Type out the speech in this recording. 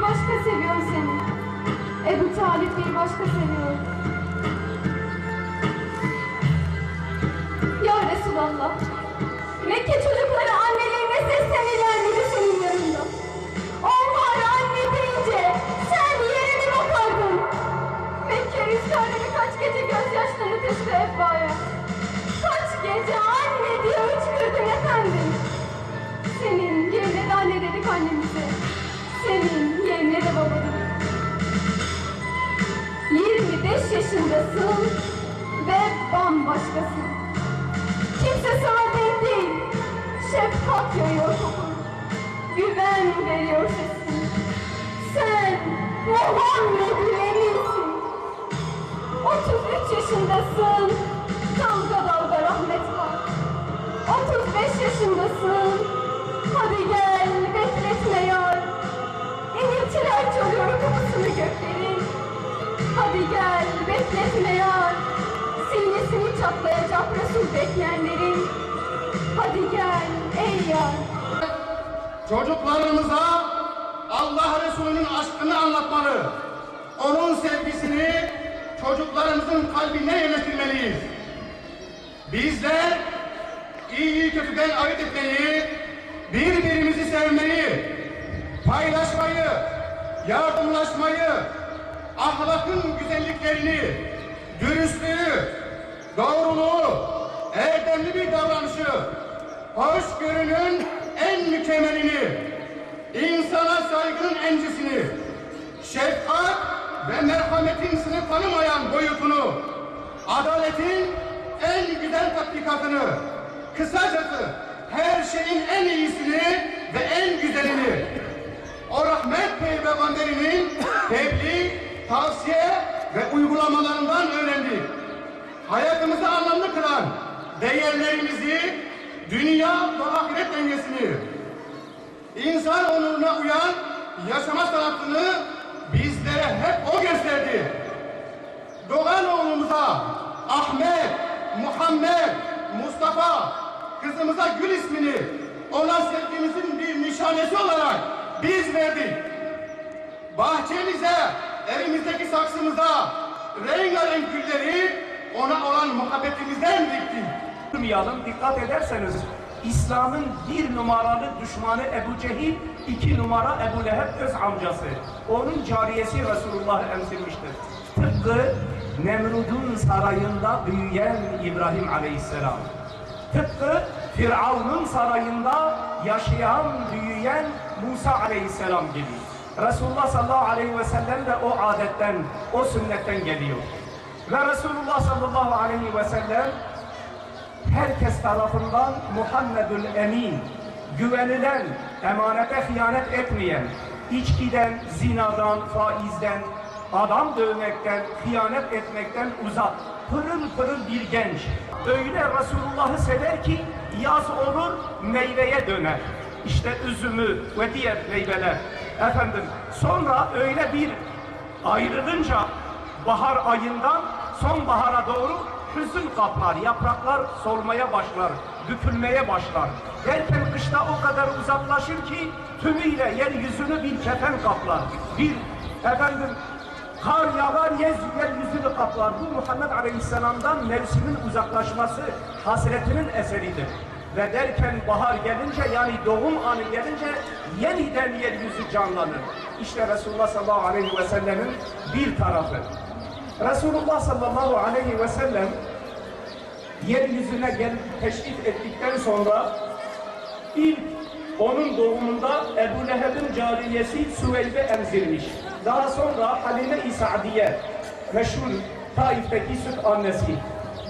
başka seviyor seni. Ebu Talip bir başka seviyor. Ya Resulallah, Mekke çocukları annelerine seslenirler miydi senin yanında? Onlar anne deyince sen yere mi bakardın? Mekke rüzgarları kaç gece gözyaşlarını taşıdı Ebba'ya. Kaç gece anne diye hıçkırdın efendim. Senin yerine de anne dedik annemize. Senin yerine de baba dedik. 25 yaşındasın ve bambaşkasın. Kimse sana denk değil. Şefkat yayıyor kokun. Güven veriyor sesin. Sen Muhammed'in eminsin. 33 yaşındasın. Dalga dalga rahmet var. 35 yaşındasın. Hadi gel bekletme yar. İniltiler çalıyor kapısını göklerin. Hadi gel bekletme yar. Sinesini çatlayacak Resul bekleyenlerin. Hadi gel ey yar. Çocuklarımıza Allah Resulü'nün aşkını anlatmalı. Onun sevgisini çocuklarımızın kalbine yerleştirmeliyiz. Bizler iyiyi kötüden ayırt etmeyi, birbirimizi sevmeyi, paylaşmayı, yardımlaşmayı, ahlakın güzelliklerini, dürüstlüğü, doğruluğu, erdemli bir davranışı, hoşgörünün en mükemmelini, insana saygının encisini, şefkat ve merhametin sınır tanımayan boyutunu, adaletin en güzel tatbikatını, kısacası her şeyin en iyisini ve en güzelini, o rahmet peygamberinin tebliğ, tavsiye ve uygulamalarından öğrendik. Hayatımızı anlamlı kılan değerlerimizi, dünya ve ahiret dengesini, insan onuruna uyan yaşama sanatını bizlere hep o gösterdi. Doğan oğlumuza Ahmet, Muhammed, Mustafa, kızımıza Gül ismini ona sevgimizin bir nişanesi olarak biz verdik. Bahçemize, evimizdeki saksımıza rengarenk gülleri ona olan muhabbetimizden diktik. Dikkat ederseniz İslam'ın 1 numaralı düşmanı Ebu Cehil, 2 numara Ebu Leheb öz amcası. Onun cariyesi Resulullah'ı emzirmiştir. Tıpkı Nemrud'un sarayında büyüyen İbrahim Aleyhisselam. Tıpkı Firavun'un sarayında yaşayan, büyüyen Musa Aleyhisselam gibi. Resulullah sallallahu aleyhi ve sellem de o adetten, o sünnetten geliyor. Ve Resulullah sallallahu aleyhi ve sellem herkes tarafından Muhammedül Emin, güvenilen, emanete hıyanet etmeyen, içkiden, zinadan, faizden, adam dövmekten, hıyanet etmekten uzak, pırıl pırıl bir genç. Öyle Resulullah'ı sever ki yaz olur, meyveye döner. İşte üzümü ve diğer meyveler. Efendim, sonra öyle bir ayrılınca bahar ayından sonbahara doğru hüzün kaplar, yapraklar solmaya başlar, dökülmeye başlar. Derken kışta o kadar uzaklaşır ki tümüyle yeryüzünü bir kefen kaplar. Bir kar yağar, yeryüzünü kaplar. Bu Muhammed Aleyhisselam'dan mevsimin uzaklaşması hasretinin eseridir. Ve derken bahar gelince, yani doğum anı gelince yeniden yeryüzü canlanır. İşte Resulullah sallallahu aleyhi ve sellemin bir tarafı. Resulullah sallallahu aleyhi ve sellem yeryüzüne gelip teşrif ettikten sonra ilk onun doğumunda Ebu Leheb'in cariyesi Süveyb'e emzirmiş. Daha sonra Halime-i Sa'diye, meşhur Taif'teki süt annesi.